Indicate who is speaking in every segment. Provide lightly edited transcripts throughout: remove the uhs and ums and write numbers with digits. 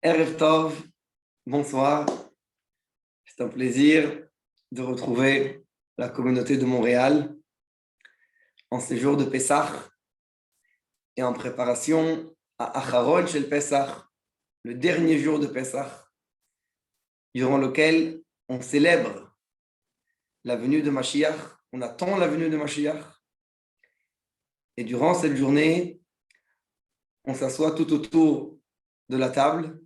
Speaker 1: Erev Tov, bonsoir. C'est un plaisir de retrouver la communauté de Montréal en ces jours de Pessah et en préparation à Acharon Shel Pessah, le dernier jour de Pessah, durant lequel on célèbre la venue de Mashiach, on attend la venue de Mashiach. Et durant cette journée, on s'assoit tout autour de la table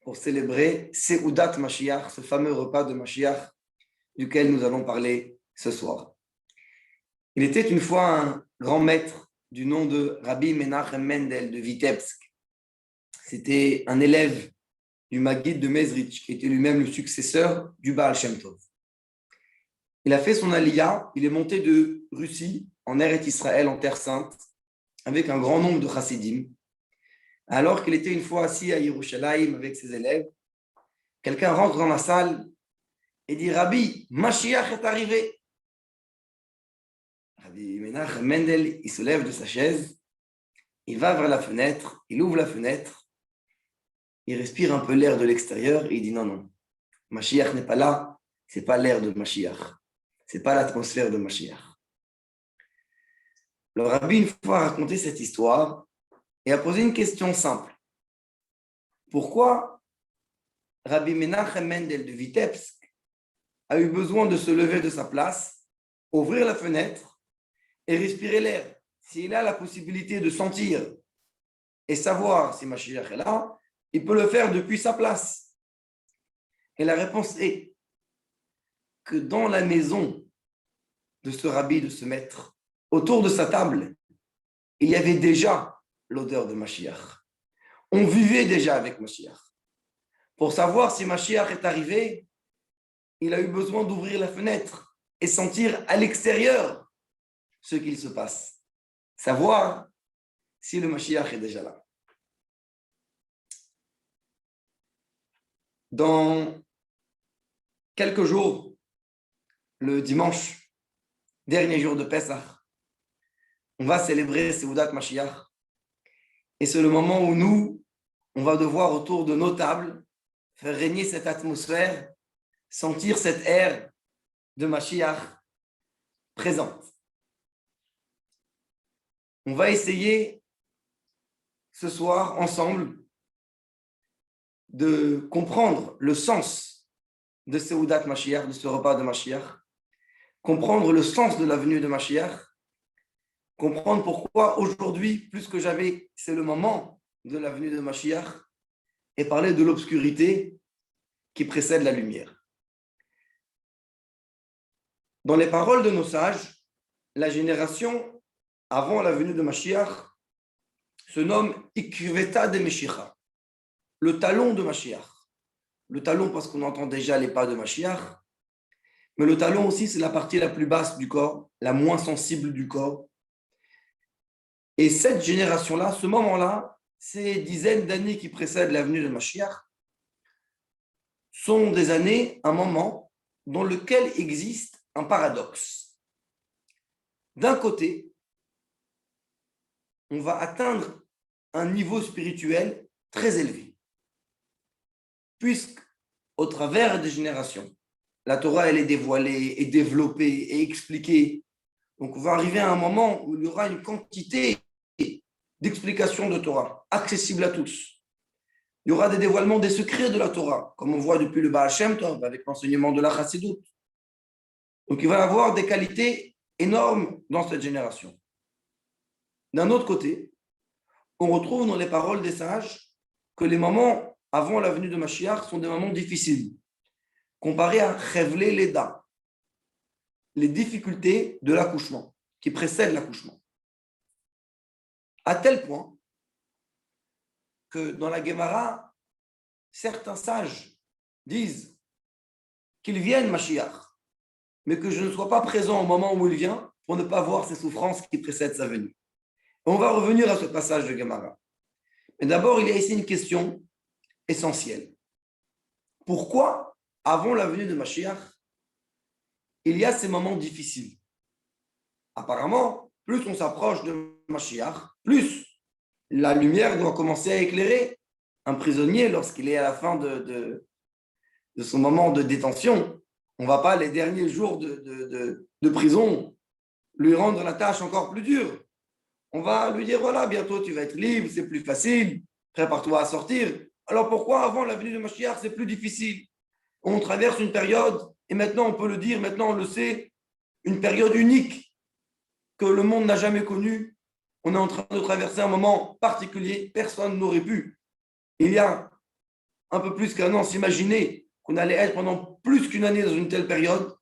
Speaker 1: pour célébrer Seudat Mashiach, ce fameux repas de Mashiach duquel nous allons parler ce soir. Il était une fois un grand maître du nom de Rabbi Menachem Mendel de Vitebsk. C'était un élève du Maggid de Mezrich, qui était lui-même le successeur du Baal Shem Tov. Il a fait son aliyah, il est monté de Russie en Eretz Israël, en Terre Sainte, avec un grand nombre de chassidim. Alors qu'il était une fois assis à Yerushalayim avec ses élèves, quelqu'un rentre dans la salle et dit « Rabbi, Mashiach est arrivé !» Rabbi Menachem Mendel, il se lève de sa chaise, il va vers la fenêtre, il ouvre la fenêtre, il respire un peu l'air de l'extérieur et il dit « Non, non, Mashiach n'est pas là, ce n'est pas l'air de Mashiach, ce n'est pas l'atmosphère de Mashiach. » Le Rabbi, une fois, a raconté cette histoire et a posé une question simple. Pourquoi Rabbi Menachem Mendel de Vitebsk a eu besoin de se lever de sa place, ouvrir la fenêtre et respirer l'air? S'il a la possibilité de sentir et savoir si Mashiach est là, il peut le faire depuis sa place. Et la réponse est que dans la maison de ce rabbi, de ce maître, autour de sa table, il y avait déjà l'odeur de Mashiach. On vivait déjà avec Mashiach. Pour savoir si Mashiach est arrivé, il a eu besoin d'ouvrir la fenêtre et sentir à l'extérieur ce qu'il se passe. Savoir si le Mashiach est déjà là. Dans quelques jours, le dimanche, dernier jour de Pessah, on va célébrer Seudat Mashiach. Et c'est le moment où nous, on va devoir autour de nos tables faire régner cette atmosphère, sentir cette air de Mashiach présente. On va essayer ce soir ensemble de comprendre le sens de Seudat Mashiach, de ce repas de Mashiach, comprendre le sens de la venue de Mashiach, comprendre pourquoi aujourd'hui, plus que jamais, c'est le moment de la venue de Mashiach, et parler de l'obscurité qui précède la lumière. Dans les paroles de nos sages, la génération avant la venue de Mashiach se nomme Ikveta de Meshicha, le talon de Mashiach. Le talon parce qu'on entend déjà les pas de Mashiach, mais le talon aussi c'est la partie la plus basse du corps, la moins sensible du corps. Et cette génération-là, ce moment-là, ces dizaines d'années qui précèdent la venue de Mashiach, sont des années, un moment dans lequel existe un paradoxe. D'un côté, on va atteindre un niveau spirituel très élevé, puisque au travers des générations, la Torah elle est dévoilée, et développée et expliquée. Donc on va arriver à un moment où il y aura une quantité d'explications de Torah accessibles à tous. Il y aura des dévoilements des secrets de la Torah, comme on voit depuis le Baal Shem Tov, avec l'enseignement de la Chassidut. Donc il va y avoir des qualités énormes dans cette génération. D'un autre côté, on retrouve dans les paroles des sages que les moments avant la venue de Mashiach sont des moments difficiles, comparés à Chevle Leda, les difficultés de l'accouchement, qui précèdent l'accouchement. À tel point que dans la Gemara, certains sages disent qu'il vienne Mashiach, mais que je ne sois pas présent au moment où il vient pour ne pas voir ces souffrances qui précèdent sa venue. Et on va revenir à ce passage de Gemara. Mais d'abord, il y a ici une question essentielle. Pourquoi, avant la venue de Mashiach, il y a ces moments difficiles? Apparemment, plus on s'approche de Mashiach, plus la lumière doit commencer à éclairer Un prisonnier, lorsqu'il est à la fin de son moment de détention, on ne va pas les derniers jours de prison lui rendre la tâche encore plus dure. On va lui dire, voilà, bientôt tu vas être libre, c'est plus facile, prépare-toi à sortir. Alors pourquoi avant la venue de Mashiach, c'est plus difficile? On traverse une période, et maintenant on peut le dire, maintenant on le sait, une période unique que le monde n'a jamais connue. On est en train de traverser un moment particulier, personne n'aurait pu, il y a un peu plus qu'un an, s'imaginer qu'on allait être pendant plus qu'une année dans une telle période.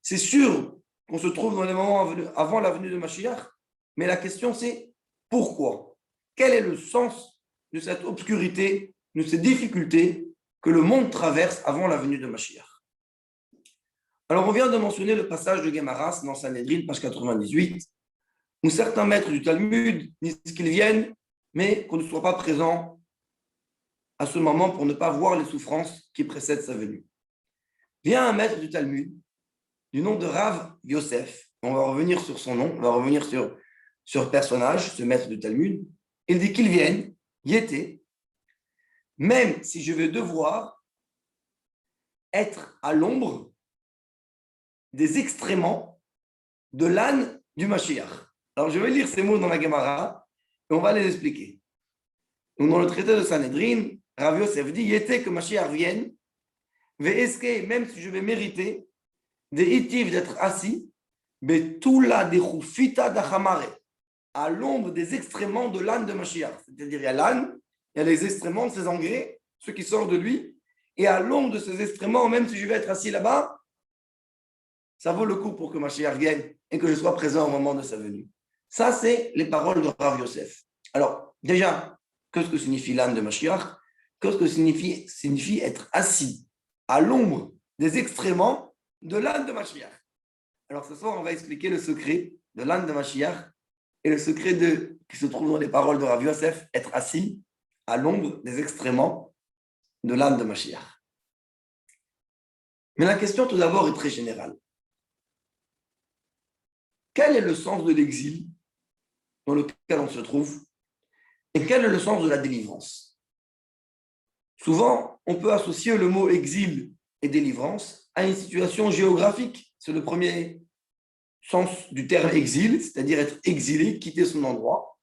Speaker 1: C'est sûr qu'on se trouve dans les moments avant la venue de Mashiach, mais la question c'est pourquoi? Quel est le sens de cette obscurité, de ces difficultés que le monde traverse avant la venue de Mashiach? Alors on vient de mentionner le passage de Gemaras dans Sanhedrin, page 98, où certains maîtres du Talmud disent qu'ils viennent, mais qu'on ne soit pas présent à ce moment pour ne pas voir les souffrances qui précèdent sa venue. Vient un maître du Talmud du nom de Rav Yosef. On va revenir sur son nom, on va revenir sur le personnage, ce maître du Talmud. Il dit qu'il vienne, y était, même si je vais devoir être à l'ombre des excréments de l'âne du Mashiach. Alors je vais lire ces mots dans la Gemara et on va les expliquer. Donc, dans le traité de Sanhedrin, Rav Yosef dit, y était que Mashiach vienne, ve'eske, même si je vais mériter des hitifs d'être assis, betula de chufita d'achamare, à l'ombre des excréments de l'âne de Mashiach. C'est-à-dire, il y a l'âne, il y a les excréments de ses engrais, ceux qui sortent de lui, et à l'ombre de ces excréments, même si je vais être assis là-bas, ça vaut le coup pour que Mashiach vienne et que je sois présent au moment de sa venue. Ça, c'est les paroles de Rav Yosef. Alors, déjà, qu'est-ce que signifie l'âne de Mashiach? Qu'est-ce que signifie être assis à l'ombre des excréments de l'âne de Mashiach? Alors, ce soir, on va expliquer le secret de l'âne de Mashiach et le secret qui se trouve dans les paroles de Rav Yosef, être assis à l'ombre des excréments de l'âne de Mashiach. Mais la question, tout d'abord, est très générale. Quel est le sens de l'exil dans lequel on se trouve et quel est le sens de la délivrance? Souvent, on peut associer le mot exil et délivrance à une situation géographique. C'est le premier sens du terme exil, c'est-à-dire être exilé, quitter son endroit.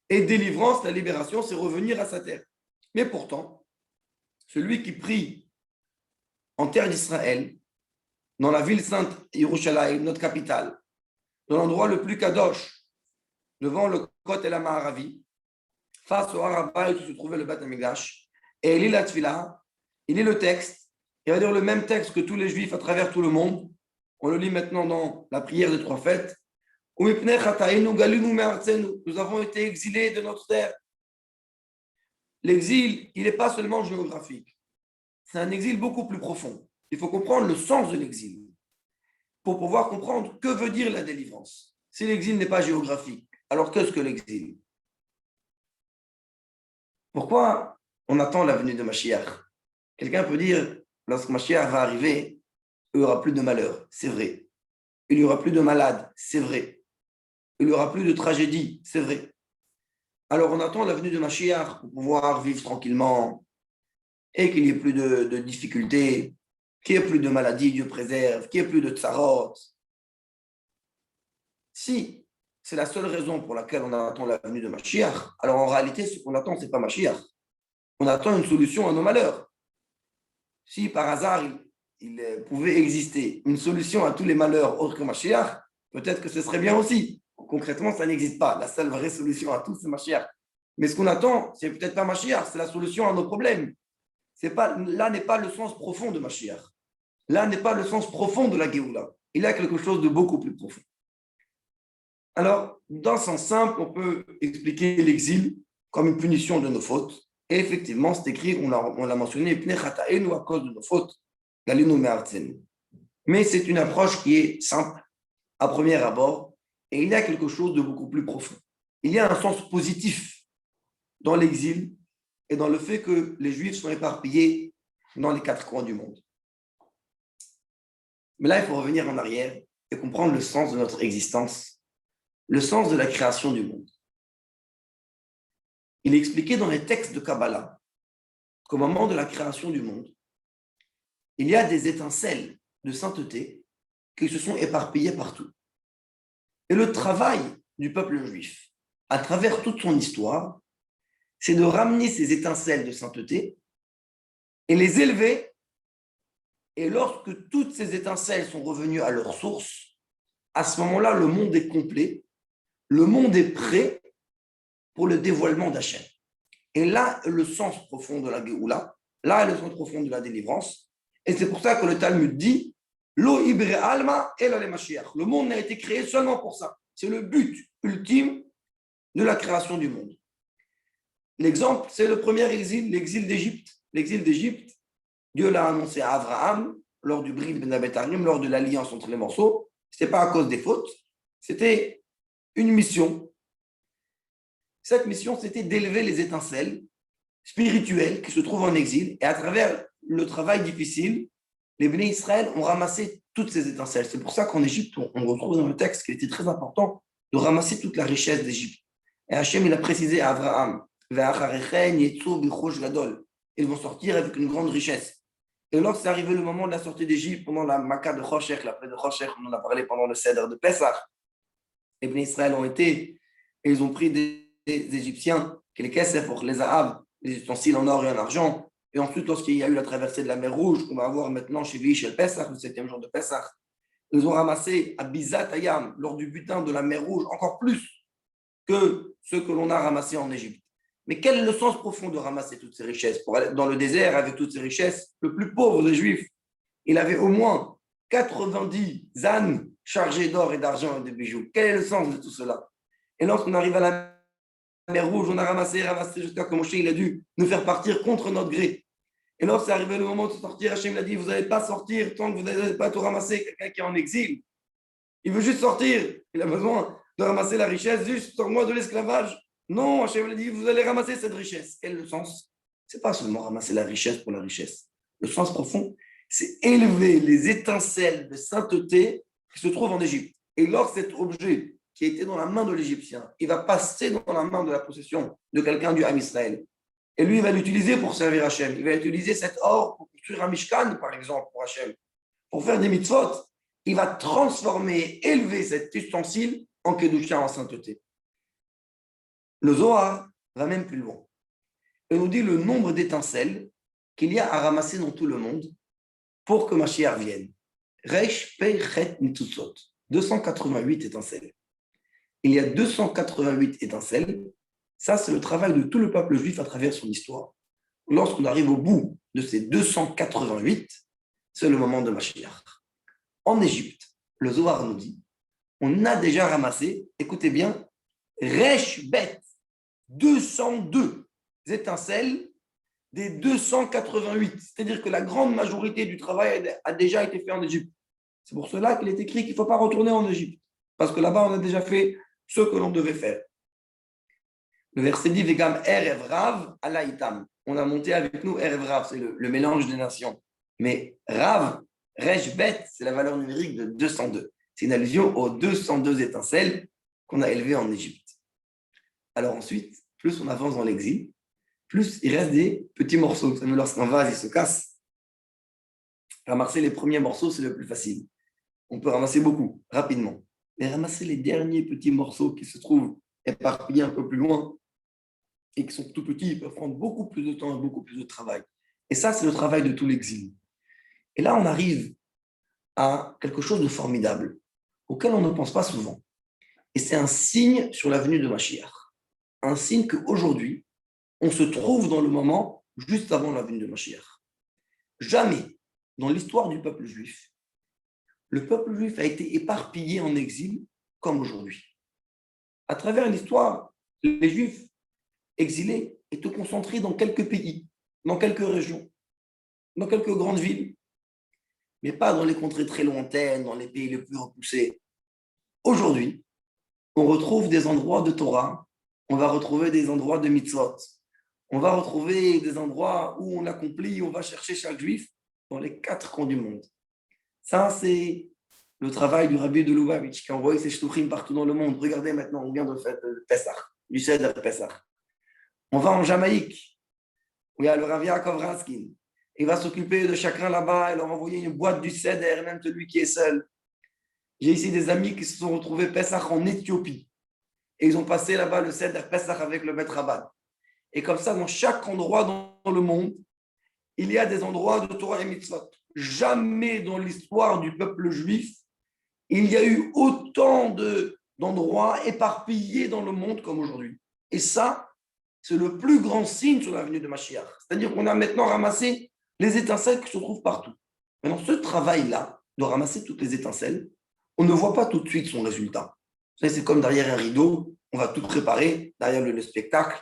Speaker 1: Et délivrance, la libération, c'est revenir à sa terre. Mais pourtant, celui qui prie en terre d'Israël, dans la ville sainte Yerushalayim, notre capitale, dans l'endroit le plus kadosh, devant le Kot El Ma'aravi, face au Harabay où se trouvait le Beth Amikdash, et il lit la Tfila, il lit le texte, il va dire le même texte que tous les Juifs à travers tout le monde. On le lit maintenant dans la prière des trois fêtes. Nous avons été exilés de notre terre. L'exil, il n'est pas seulement géographique, c'est un exil beaucoup plus profond. Il faut comprendre le sens de l'exil pour pouvoir comprendre que veut dire la délivrance. Si l'exil n'est pas géographique, alors qu'est-ce que l'exil? Pourquoi on attend la venue de Mashiach? Quelqu'un peut dire, lorsque Mashiach va arriver, il n'y aura plus de malheur, c'est vrai. Il n'y aura plus de malades, c'est vrai. Il n'y aura plus de tragédie, c'est vrai. Alors on attend la venue de Mashiach pour pouvoir vivre tranquillement et qu'il n'y ait plus de difficultés, qu'il n'y ait plus de maladies, Dieu préserve, qu'il n'y ait plus de tsarot. Si c'est la seule raison pour laquelle on attend la venue de Mashiach, alors en réalité, ce qu'on attend, ce n'est pas Mashiach. On attend une solution à nos malheurs. Si par hasard, il pouvait exister une solution à tous les malheurs autres que Mashiach, peut-être que ce serait bien aussi. Concrètement, ça n'existe pas. La seule vraie solution à tout, c'est Mashiach. Mais ce qu'on attend, c'est peut-être pas Mashiach, c'est la solution à nos problèmes. Là n'est pas le sens profond de Mashiach. Là n'est pas le sens profond de la Géoula. Il y a quelque chose de beaucoup plus profond. Alors, dans un sens simple, on peut expliquer l'exil comme une punition de nos fautes. Et effectivement, c'est écrit, on l'a mentionné, à cause de nos fautes, mais c'est une approche qui est simple à premier abord, et il y a quelque chose de beaucoup plus profond. Il y a un sens positif dans l'exil et dans le fait que les Juifs sont éparpillés dans les quatre coins du monde. Mais là, il faut revenir en arrière et comprendre le sens de notre existence, le sens de la création du monde. Il est expliqué dans les textes de Kabbalah qu'au moment de la création du monde, il y a des étincelles de sainteté qui se sont éparpillées partout. Et le travail du peuple juif, à travers toute son histoire, c'est de ramener ces étincelles de sainteté et les élever. Et lorsque toutes ces étincelles sont revenues à leur source, à ce moment-là, le monde est complet, le monde est prêt pour le dévoilement d'Hachem. Et là, le sens profond de la Géoula, là est le sens profond de la délivrance. Et c'est pour ça que le Talmud dit Lo ibre alma ela le Mashiach. Le monde n'a été créé seulement pour ça. C'est le but ultime de la création du monde. L'exemple, c'est le premier exil, l'exil d'Égypte. L'exil d'Égypte, Dieu l'a annoncé à Abraham lors du Brit Ben Abetarim, lors de l'alliance entre les morceaux. Ce n'était pas à cause des fautes, c'était une mission. Cette mission, c'était d'élever les étincelles spirituelles qui se trouvent en exil. Et à travers le travail difficile, les Béné Israël ont ramassé toutes ces étincelles. C'est pour ça qu'en Égypte, on retrouve dans le texte qu'il était très important de ramasser toute la richesse d'Égypte. Et Hachem, il a précisé à Abraham, ils vont sortir avec une grande richesse. Et lorsque c'est arrivé le moment de la sortie d'Égypte, pendant la Makkah de Choshech, la plaie de Choshech, on en a parlé pendant le Seder de Pessah, les Béné Israël ont été, et ils ont pris des Égyptiens, les Kessef, les Ahab, les ustensiles en or et en argent. Et ensuite, lorsqu'il y a eu la traversée de la mer Rouge, qu'on va avoir maintenant chez Vish el Pessah, le 7e jour de Pessah, ils ont ramassé à Bizat Ayam, lors du butin de la mer Rouge, encore plus que ceux que l'on a ramassés en Égypte. Mais quel est le sens profond de ramasser toutes ces richesses? Pour aller dans le désert avec toutes ces richesses, le plus pauvre des Juifs, il avait au moins 90 ânes chargés d'or et d'argent et de bijoux. Quel est le sens de tout cela? Et lorsqu'on arrive à la mer Rouge, on a ramassé jusqu'à que Moshe il a dû nous faire partir contre notre gré. Et lorsque c'est arrivé le moment de sortir, Hachem a dit, vous n'allez pas sortir tant que vous n'allez pas tout ramasser. Quelqu'un qui est en exil, il veut juste sortir. Il a besoin de ramasser la richesse, juste sors-moi de l'esclavage. Non, Hachem a dit, vous allez ramasser cette richesse. Quel est le sens? Ce n'est pas seulement ramasser la richesse pour la richesse. Le sens profond, c'est élever les étincelles de sainteté qui se trouvent en Égypte. Et lorsque cet objet qui était dans la main de l'Égyptien, il va passer dans la main de la possession de quelqu'un du Ham Israël. Et lui, il va l'utiliser pour servir Hachem. Il va utiliser cet or pour construire un Mishkan, par exemple, pour Hachem, pour faire des mitzvot. Il va transformer, élever cet ustensile en Kedusha, en sainteté. Le Zohar va même plus loin. Il nous dit le nombre d'étincelles qu'il y a à ramasser dans tout le monde pour que Mashiach vienne. Reish Pei Chet Nitzutzot. 288 étincelles. Il y a 288 étincelles. Ça, c'est le travail de tout le peuple juif à travers son histoire. Lorsqu'on arrive au bout de ces 288, c'est le moment de Mashiach. En Égypte, le Zohar nous dit, on a déjà ramassé, écoutez bien, Resh Bet, 202 étincelles des 288. C'est-à-dire que la grande majorité du travail a déjà été fait en Égypte. C'est pour cela qu'il est écrit qu'il ne faut pas retourner en Égypte. Parce que là-bas, on a déjà fait ce que l'on devait faire. Le verset dit Vegam Erev Rav Alaïtam. On a monté avec nous Erev Rav, c'est le mélange des nations. Mais Rav, Resh Bet, c'est la valeur numérique de 202. C'est une allusion aux 202 étincelles qu'on a élevées en Égypte. Alors ensuite, plus on avance dans l'exil, plus il reste des petits morceaux. Vous savez, lorsqu'un vase il se casse, ramasser les premiers morceaux, c'est le plus facile. On peut ramasser beaucoup, rapidement. Mais ramasser les derniers petits morceaux qui se trouvent éparpillés un peu plus loin et qui sont tout petits, ils peuvent prendre beaucoup plus de temps et beaucoup plus de travail. Et ça, c'est le travail de tout l'exil. Et là, on arrive à quelque chose de formidable, auquel on ne pense pas souvent. Et c'est un signe sur la venue de Mashiach. Un signe qu'aujourd'hui, on se trouve dans le moment juste avant la venue de Mashiach. Jamais, dans l'histoire du peuple juif, le peuple juif a été éparpillé en exil comme aujourd'hui. À travers l'histoire, les Juifs exilés étaient concentrés dans quelques pays, dans quelques régions, dans quelques grandes villes, mais pas dans les contrées très lointaines, dans les pays les plus repoussés. Aujourd'hui, on retrouve des endroits de Torah, on va retrouver des endroits de mitzvot, on va retrouver des endroits où on accomplit, on va chercher chaque Juif dans les 4 coins du monde. Ça, c'est le travail du Rabbi de Lubavitch qui a envoyé ses shtuchim partout dans le monde. Regardez maintenant, on vient de faire Pessah, du Seder Pessah. On va en Jamaïque. où il y a le Rav Yaakov Raskin. Il va s'occuper de chacun là-bas et leur envoyer une boîte du Seder, même celui qui est seul. J'ai ici des amis qui se sont retrouvés Pessah en Éthiopie. Et ils ont passé là-bas le Seder Pessah avec le Maître Rabbin. Et comme ça, dans chaque endroit dans le monde, il y a des endroits de Torah et Mitzvot. Jamais dans l'histoire du peuple juif, il y a eu autant d'endroits éparpillés dans le monde comme aujourd'hui. Et ça, c'est le plus grand signe sur la venue de Mashiach. C'est-à-dire qu'on a maintenant ramassé les étincelles qui se trouvent partout. Maintenant, ce travail-là, de ramasser toutes les étincelles, on ne voit pas tout de suite son résultat. C'est comme derrière un rideau, on va tout préparer, derrière le spectacle,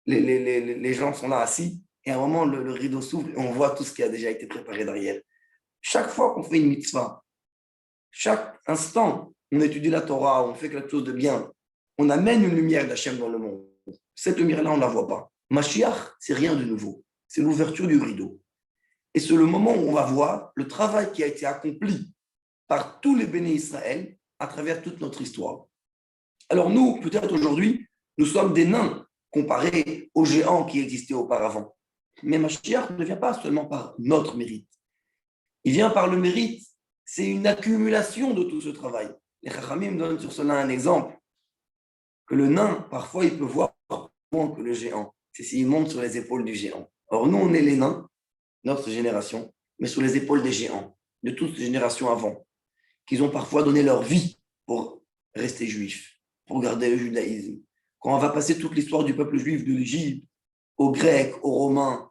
Speaker 1: les gens sont là assis, et à un moment, le rideau s'ouvre et on voit tout ce qui a déjà été préparé derrière. Chaque fois qu'on fait une mitzvah, chaque instant, on étudie la Torah, on fait quelque chose de bien, on amène une lumière d'Hachem dans le monde. Cette lumière-là, on ne la voit pas. Mashiach, c'est rien de nouveau. C'est l'ouverture du rideau. Et c'est le moment où on va voir le travail qui a été accompli par tous les bénis Israël à travers toute notre histoire. Alors nous, peut-être aujourd'hui, nous sommes des nains comparés aux géants qui existaient auparavant. Mais Mashiach ne vient pas seulement par notre mérite. Il vient par le mérite. C'est une accumulation de tout ce travail. Les Chachamim donnent sur cela un exemple. Que le nain, parfois, il peut voir moins que le géant. C'est s'il monte sur les épaules du géant. Or, nous, on est les nains, notre génération, mais sur les épaules des géants, de toutes les générations avant, qui ont parfois donné leur vie pour rester juifs, pour garder le judaïsme. Quand on va passer toute l'histoire du peuple juif de l'Égypte, aux Grecs, aux Romains,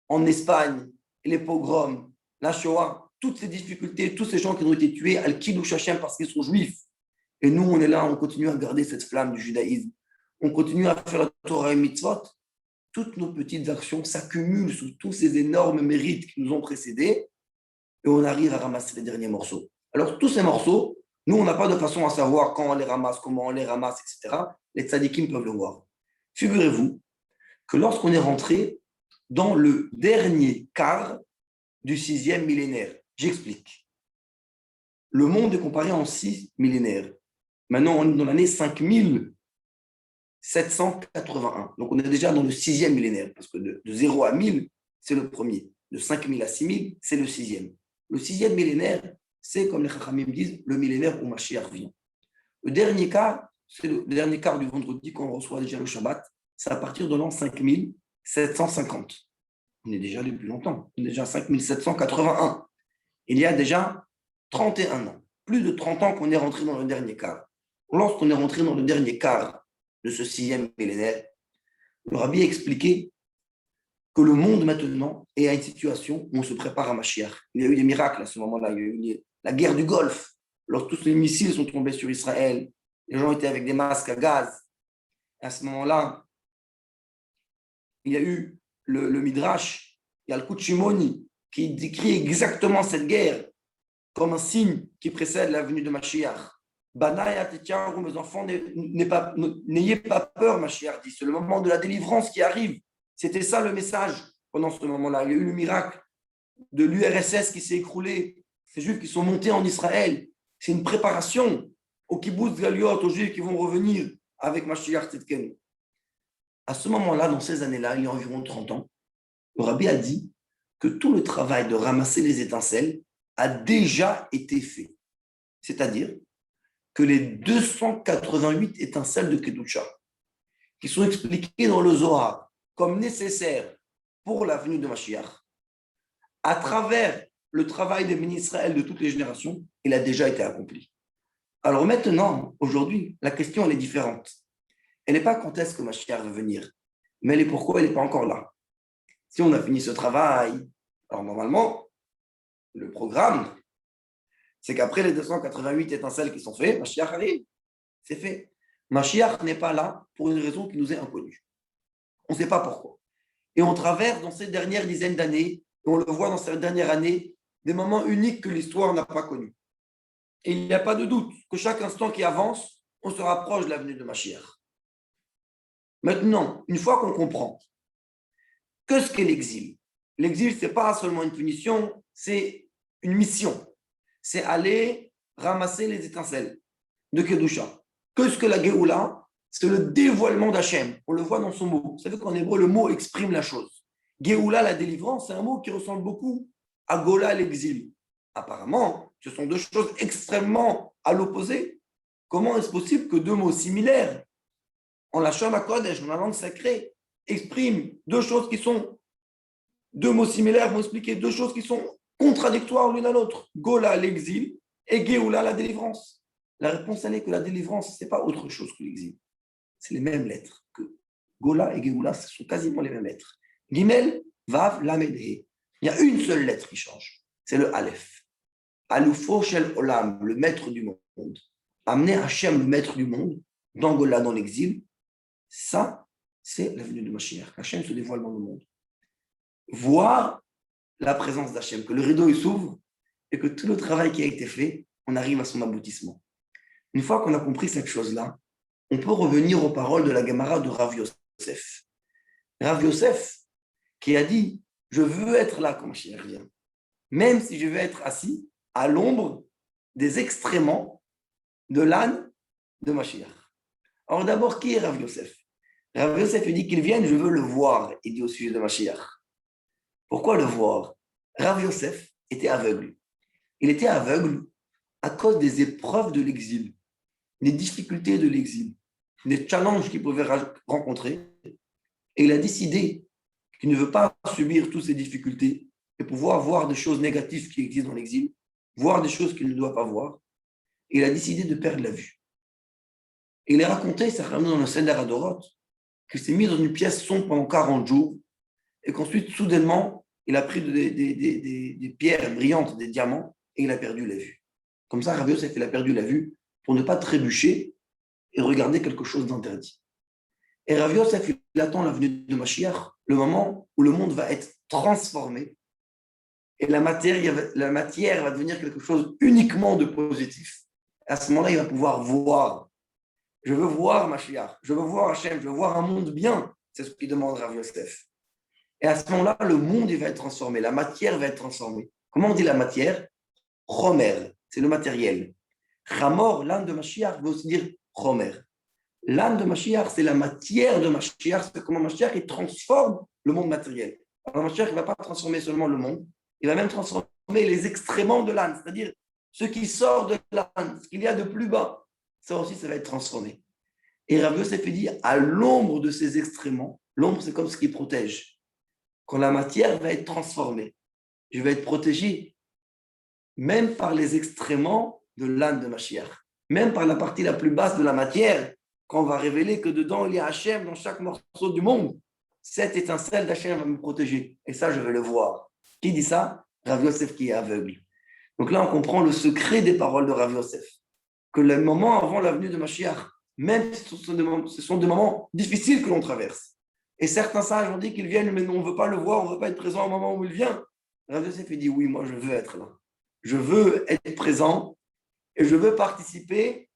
Speaker 1: en Espagne, les pogroms, la Shoah, toutes ces difficultés, tous ces gens qui ont été tués, Al-Kiddush Hashem parce qu'ils sont juifs. Et nous, on est là, on continue à garder cette flamme du judaïsme. On continue à faire la Torah et Mitzvot. Toutes nos petites actions s'accumulent sous tous ces énormes mérites qui nous ont précédés et on arrive à ramasser les derniers morceaux. Alors, tous ces morceaux, nous, on n'a pas de façon à savoir quand on les ramasse, comment on les ramasse, etc. Les tzadikim peuvent le voir. Figurez-vous que lorsqu'on est rentré dans le dernier quart du 6e millénaire, j'explique. Le monde est comparé en 6 millénaires. Maintenant, on est dans l'année 5781. Donc, on est déjà dans le 6e millénaire, parce que de 0 à 1000, c'est le premier. De 5000 à 6000, c'est le 6e. Le 6e millénaire, c'est, comme les Chachamim disent, le millénaire où Mashiach vient. Le dernier quart, c'est le dernier quart du vendredi quand on reçoit déjà le Shabbat. C'est à partir de l'an 5750. On est déjà depuis longtemps. On est déjà à 5781. Il y a déjà 31 ans. Plus de 30 ans qu'on est rentré dans le dernier quart. Lorsqu'on est rentré dans le dernier quart de ce 6e millénaire, le Rabbi a expliqué que le monde maintenant est à une situation où on se prépare à Mashiach. Il y a eu des miracles à ce moment-là. Il y a eu la guerre du Golfe, lorsque tous les missiles sont tombés sur Israël. Les gens étaient avec des masques à gaz. À ce moment-là, il y a eu le Midrash, il y a le Kuchimoni, qui décrit exactement cette guerre comme un signe qui précède la venue de Mashiach. Mes enfants, n'ayez pas peur, Mashiach dit. C'est le moment de la délivrance qui arrive. C'était ça le message pendant ce moment-là. Il y a eu le miracle de l'URSS qui s'est écroulé. Ces Juifs qui sont montés en Israël. C'est une préparation au kibbutz Galiot, aux Juifs qui vont revenir avec Mashiach Tzidkenu. À ce moment-là, dans ces années-là, il y a environ 30 ans, le Rabbi a dit que tout le travail de ramasser les étincelles a déjà été fait. C'est-à-dire que les 288 étincelles de Kedusha, qui sont expliquées dans le Zohar comme nécessaires pour la venue de Mashiach, à travers le travail des bénis Israël de toutes les générations, il a déjà été accompli. Alors maintenant, aujourd'hui, la question elle est différente. Elle n'est pas quand est-ce que Mashiach va venir, mais elle est pourquoi elle n'est pas encore là. Si on a fini ce travail, alors normalement, le programme, c'est qu'après les 288 étincelles qui sont faites, Mashiach arrive. C'est fait. Mashiach n'est pas là pour une raison qui nous est inconnue. On ne sait pas pourquoi. Et on traverse dans ces dernières dizaines d'années, et on le voit dans cette dernière année, des moments uniques que l'histoire n'a pas connus. Et il n'y a pas de doute que chaque instant qui avance, on se rapproche de la venue de Mashiach. Maintenant, une fois qu'on comprend que ce qu'est l'exil, l'exil, ce n'est pas seulement une punition, c'est une mission. C'est aller ramasser les étincelles de Kedusha. Que ce que la Géoula, c'est le dévoilement d'Hachem. On le voit dans son mot. Vous savez qu'en hébreu, le mot exprime la chose. Géoula, la délivrance, c'est un mot qui ressemble beaucoup à Gola, l'exil. Apparemment, ce sont deux choses extrêmement à l'opposé. Comment est-ce possible que deux mots similaires, en la Shama Kodesh, en la langue sacrée, expriment deux choses qui sont, deux mots similaires vont expliquer deux choses qui sont contradictoires l'une à l'autre. Gola, l'exil, et Géoula, la délivrance. La réponse, elle est que la délivrance, ce n'est pas autre chose que l'exil. C'est les mêmes lettres. Que Gola et Géoula, ce sont quasiment les mêmes lettres. Gimel, Vav, Lamed, He. Il y a une seule lettre qui change, c'est le Aleph. Aloufo Shel Olam, le maître du monde. Amener Hachem, le maître du monde, dans Gola, dans l'exil, ça, c'est la venue de Mashiach. Hachem se dévoile dans le monde. Voir la présence d'Hachem, que le rideau il s'ouvre et que tout le travail qui a été fait, on arrive à son aboutissement. Une fois qu'on a compris cette chose-là, on peut revenir aux paroles de la Gemara de Rav Yosef. Rav Yosef, qui a dit, je veux être là quand Mashiach vient, même si je vais être assis à l'ombre des excréments de l'âne de Mashiach. Alors d'abord, qui est Rav Yosef? Rav Yosef dit qu'il vienne, je veux le voir, il dit au sujet de Mashiach. Pourquoi le voir? Rav Yosef était aveugle. Il était aveugle à cause des épreuves de l'exil, des difficultés de l'exil, des challenges qu'il pouvait rencontrer. Et il a décidé qu'il ne veut pas subir toutes ces difficultés et pouvoir voir des choses négatives qui existent dans l'exil, voir des choses qu'il ne doit pas voir. Et il a décidé de perdre la vue. Et il est raconté, ça ramène dans le Seder Adorot, qu'il s'est mis dans une pièce sombre pendant 40 jours et qu'ensuite, soudainement, il a pris des pierres brillantes, des diamants, et il a perdu la vue. Comme ça, Rav Yosef, il a perdu la vue pour ne pas trébucher et regarder quelque chose d'interdit. Et Rav Yosef, il attend la venue de Mashiach, le moment où le monde va être transformé et la matière va devenir quelque chose uniquement de positif. Et à ce moment-là, il va pouvoir voir. Je veux voir Mashiach, je veux voir Hachem, je veux voir un monde bien. C'est ce qu'il demande Rav Yosef. Et à ce moment-là, le monde il va être transformé, la matière va être transformée. Comment on dit la matière? Chomer, c'est le matériel. Chamor, l'âme de Mashiach, veut aussi dire Chomer. L'âme de Mashiach, c'est la matière de Mashiach, c'est comment Mashiach il transforme le monde matériel. Alors Mashiach ne va pas transformer seulement le monde, il va même transformer les excréments de l'âme, c'est-à-dire ce qui sort de l'âme, ce qu'il y a de plus bas. Ça aussi, ça va être transformé. Et Rav Yosef dit, à l'ombre de ces excréments, l'ombre c'est comme ce qui protège. Quand la matière va être transformée, je vais être protégé même par les excréments de l'âme de Mashiach, même par la partie la plus basse de la matière, quand on va révéler que dedans il y a Hachem dans chaque morceau du monde. Cette étincelle d'Hachem va me protéger. Et ça, je vais le voir. Qui dit ça? Rav Yosef qui est aveugle. Donc là, on comprend le secret des paroles de Rav Yosef. Que les moments avant la venue de Mashiach, même si ce sont des moments difficiles que l'on traverse. Et certains sages ont dit qu'ils viennent, mais on ne veut pas le voir, on ne veut pas être présent au moment où il vient. Rav Yosef dit, oui, moi je veux être là. Je veux être présent et je veux participer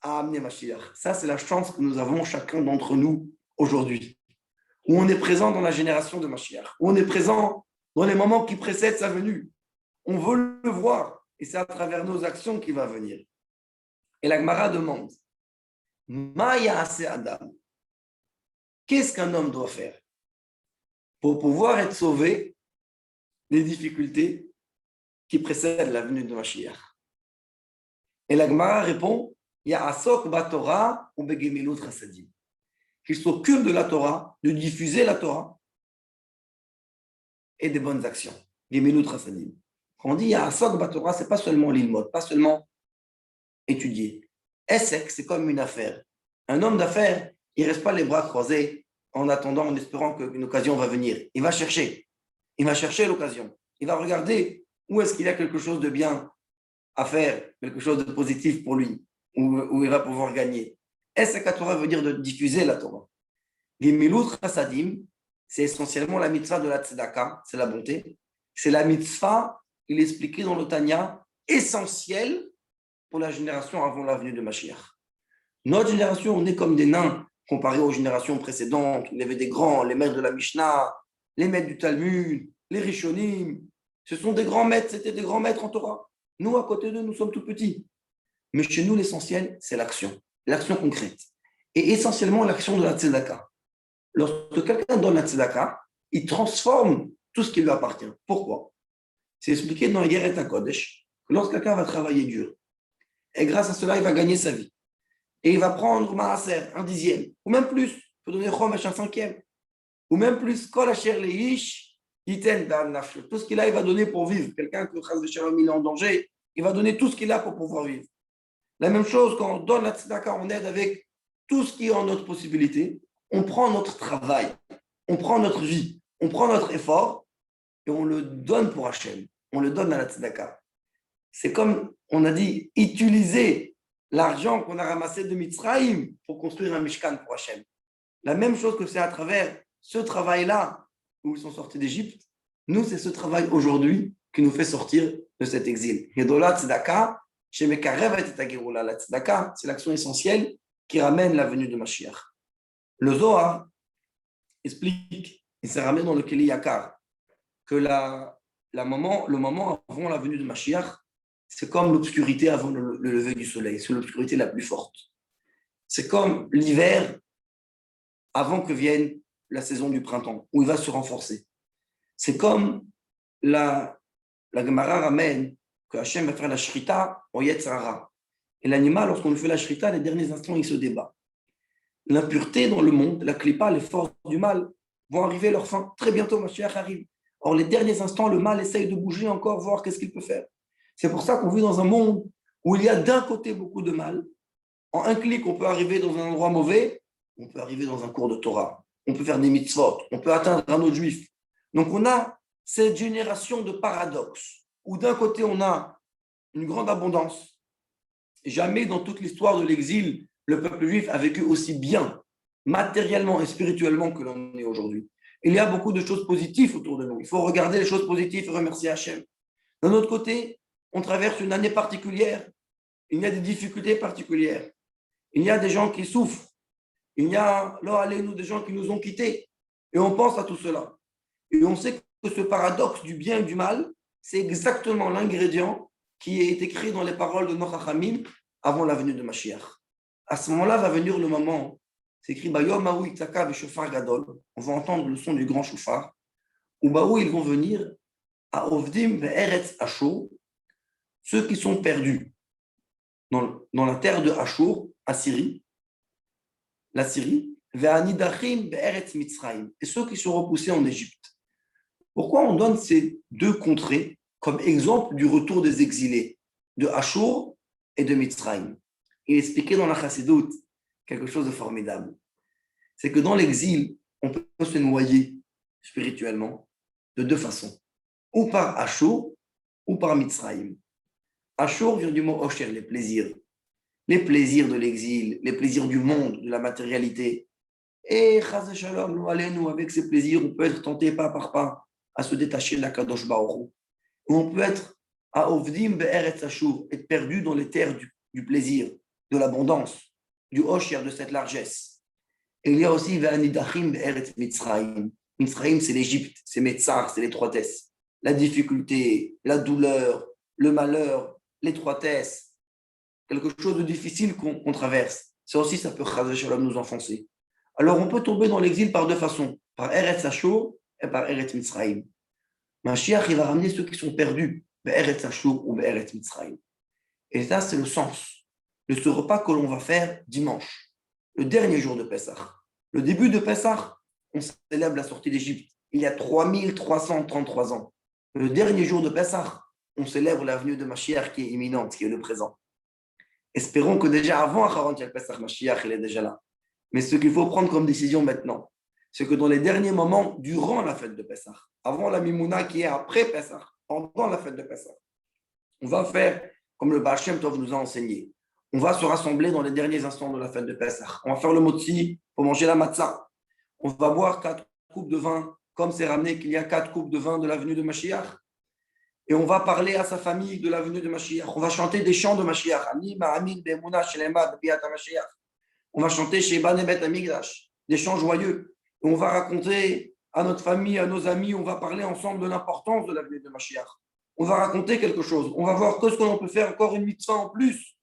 Speaker 1: à amener Mashiach. Ça, c'est la chance que nous avons chacun d'entre nous aujourd'hui. Où on est présent dans la génération de Mashiach, où on est présent dans les moments qui précèdent sa venue. On veut le voir et c'est à travers nos actions qu'il va venir. Et la Gemara demande, Ma ya'ase Adam, qu'est-ce qu'un homme doit faire pour pouvoir être sauvé des difficultés qui précèdent la venue de Mashiach? Et la Gemara répond, Ya'asok ba-Torah ou begemilut chasadim, qu'il s'occupe de la Torah, de diffuser la Torah et des bonnes actions. Gemilut chasadim. Quand on dit Ya'asok ba-Torah, ce n'est pas seulement l'ilmod, pas seulement étudier. Essek, c'est comme une affaire. Un homme d'affaires, il ne reste pas les bras croisés en attendant, en espérant qu'une occasion va venir. Il va chercher. Il va chercher l'occasion. Il va regarder où est-ce qu'il y a quelque chose de bien à faire, quelque chose de positif pour lui, où il va pouvoir gagner. Essek à Torah veut dire de diffuser la Torah. Gemilut chasadim, c'est essentiellement la mitzvah de la tzedaka, c'est la bonté. C'est la mitzvah, il est expliqué dans le Tanya, essentielle pour la génération avant la venue de Mashiach. Notre génération, on est comme des nains comparé aux générations précédentes. Il y avait des grands, les maîtres de la Mishnah, les maîtres du Talmud, les Rishonim. Ce sont des grands maîtres, c'était des grands maîtres en Torah. Nous, à côté d'eux, nous sommes tout petits. Mais chez nous, l'essentiel, c'est l'action concrète. Et essentiellement l'action de la tzedaka. Lorsque quelqu'un donne la tzedaka, il transforme tout ce qui lui appartient. Pourquoi? C'est expliqué dans Yeret HaKodesh que lorsque quelqu'un va travailler dur, et grâce à cela, il va gagner sa vie, et il va prendre Maaser, un dixième, ou même plus, il peut donner Chomesh, un cinquième, ou même plus, Kol Asher Leish, Yiten Dan Nafsho. Tout ce qu'il a, il va donner pour vivre. Quelqu'un que Chaz Veshalom, il est en danger, il va donner tout ce qu'il a pour pouvoir vivre. La même chose, quand on donne la tzedaka, on aide avec tout ce qui est en notre possibilité. On prend notre travail, on prend notre vie, on prend notre effort et on le donne pour Hachem. On le donne à la tzedaka. C'est comme on a dit, utiliser l'argent qu'on a ramassé de Mitzrayim pour construire un Mishkan pour Hachem. La même chose que c'est à travers ce travail-là où ils sont sortis d'Égypte. Nous, c'est ce travail aujourd'hui qui nous fait sortir de cet exil. Yedola tzedaka, chez Mekarev et Tetageroula, la tzedaka, c'est l'action essentielle qui ramène la venue de Mashiach. Le Zohar explique, et ça ramène dans le Keli Yakar, que le moment avant la venue de Mashiach, c'est comme l'obscurité avant le lever du soleil, c'est l'obscurité la plus forte. C'est comme l'hiver avant que vienne la saison du printemps, où il va se renforcer. C'est comme la Gemara ramène que Hachem va faire la shrita en Yetzirah. Et l'animal, lorsqu'on lui fait la shrita, les derniers instants, il se débat. L'impureté dans le monde, la klipa, les forces du mal vont arriver à leur fin. Très bientôt, Mashiach arrive. Or, les derniers instants, le mal essaye de bouger encore, voir qu'est-ce qu'il peut faire. C'est pour ça qu'on vit dans un monde où il y a d'un côté beaucoup de mal. En un clic, on peut arriver dans un endroit mauvais, on peut arriver dans un cours de Torah, on peut faire des mitzvot, on peut atteindre un autre juif. Donc, on a cette génération de paradoxes où d'un côté, on a une grande abondance. Jamais dans toute l'histoire de l'exil, le peuple juif a vécu aussi bien, matériellement et spirituellement que l'on est aujourd'hui. Il y a beaucoup de choses positives autour de nous. Il faut regarder les choses positives et remercier Hachem. D'un autre côté, on traverse une année particulière. Il y a des difficultés particulières. Il y a des gens qui souffrent. Il y a, des gens qui nous ont quittés. Et on pense à tout cela. Et on sait que ce paradoxe du bien et du mal, c'est exactement l'ingrédient qui est écrit dans les paroles de nos Chachamim avant la venue de Mashiach. À ce moment-là va venir le moment, c'est écrit Bayom Aou Itzaka B'Shofar Gadol. On va entendre le son du grand shofar. Ou Baou, ils vont venir à Ovdim Ve'eretz Ashur, ceux qui sont perdus dans la terre de Ashur, Assyrie, la Syrie, Ve'anidachim Ve'eretz Mitzrayim, et ceux qui sont repoussés en Égypte. Pourquoi on donne ces deux contrées comme exemple du retour des exilés de Ashur et de Mitzrayim? Il est expliqué dans la Chassidoute quelque chose de formidable. C'est que dans l'exil, on peut se noyer spirituellement de deux façons. Ou par Ashur, ou par Mitzrayim. Ashur vient du mot Osher, les plaisirs. Les plaisirs de l'exil, les plaisirs du monde, de la matérialité. Et Chaz Shalom, nous, avec ces plaisirs, on peut être tenté pas par pas à se détacher de la Kadosh Baruch Hu. On peut être à Ovdim Be'eretz Ashur, être perdu dans les terres du plaisir, de l'abondance, du Osher, de cette largesse. Et il y a aussi Ve'anidachim Be'eretz Mitzrayim. Mitzrayim, c'est l'Égypte, c'est Metzar, c'est l'étroitesse. La difficulté, la douleur, le malheur, l'étroitesse, quelque chose de difficile qu'on traverse. Ça aussi, ça peut Chaz Shalom nous enfoncer. Alors, on peut tomber dans l'exil par deux façons, par Eretz Ashur et par Eretz Mitzrayim. Mashiach, il va ramener ceux qui sont perdus, Be'eretz Ashur ou Be'eretz Mitzrayim. Et ça, c'est le sens de ce repas que l'on va faire dimanche, le dernier jour de Pessah. Le début de Pessah, on célèbre la sortie d'Égypte, il y a 3333 ans. Le dernier jour de Pessah, on célèbre la venue de Mashiach qui est imminente, qui est le présent. Espérons que déjà avant Acharon Pessah, Mashiach, il est déjà là. Mais ce qu'il faut prendre comme décision maintenant, c'est que dans les derniers moments, durant la fête de Pessah, avant la Mimouna qui est après Pessah, pendant la fête de Pessah, on va faire comme le Baal Shem Tov nous a enseigné. On va se rassembler dans les derniers instants de la fête de Pessah. On va faire le motzi pour manger la matzah. On va boire 4 coupes de vin, comme c'est ramené qu'il y a 4 coupes de vin de la venue de Mashiach. Et on va parler à sa famille de la venue de Mashiach. On va chanter des chants de Mashiach. On va chanter chez Banebet Amigdash, des chants joyeux. Et on va raconter à notre famille, à nos amis, on va parler ensemble de l'importance de la venue de Mashiach. On va raconter quelque chose. On va voir que ce qu'on peut faire encore une mitzvah en plus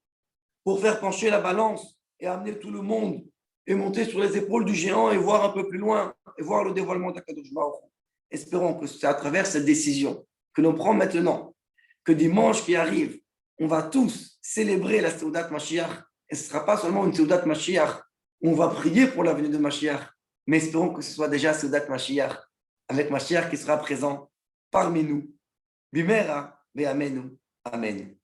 Speaker 1: pour faire pencher la balance et amener tout le monde et monter sur les épaules du géant et voir un peu plus loin et voir le dévoilement d'Akadosh Baruch Hu. Espérons que c'est à travers cette décision que l'on prend maintenant, que dimanche qui arrive, on va tous célébrer la Seudat Mashiach. Et ce ne sera pas seulement une Seudat Mashiach où on va prier pour la venue de Mashiach, mais espérons que ce soit déjà Seudat Mashiach, avec Mashiach qui sera présent parmi nous. Bimera, Amen. Amen.